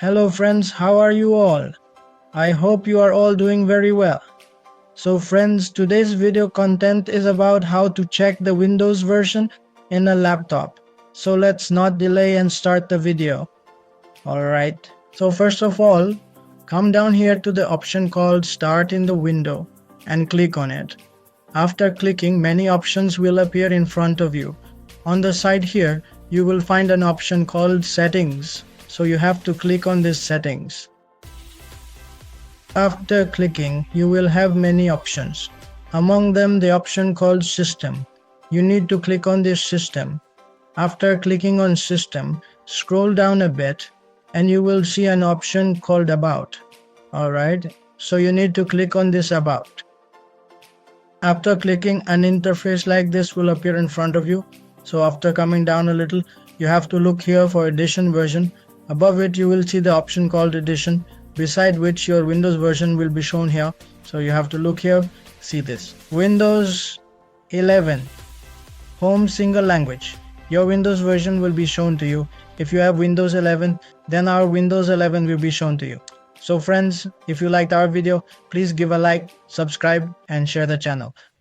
Hello friends, how are you all? I hope you are all doing very well. So friends, today's video content is about how to check the Windows version in a laptop. So let's not delay and start the video. Alright, so first of all, come down here to the option called Start in the window and click on it. After clicking, many options will appear in front of you. On the side here, you will find an option called Settings. So you have to click on this Settings. After clicking, you will have many options. Among them, the option called System. You need to click on this System. After clicking on System, scroll down a bit and you will see an option called About. Alright, so you need to click on this About. After clicking, an interface like this will appear in front of you. So after coming down a little, you have to look here for Edition version. Above it, you will see the option called Edition, beside which your Windows version will be shown here. So you have to look here, see this. Windows 11, Home Single Language. Your Windows version will be shown to you. If you have Windows 11, then our Windows 11 will be shown to you. So friends, if you liked our video, please give a like, subscribe and share the channel.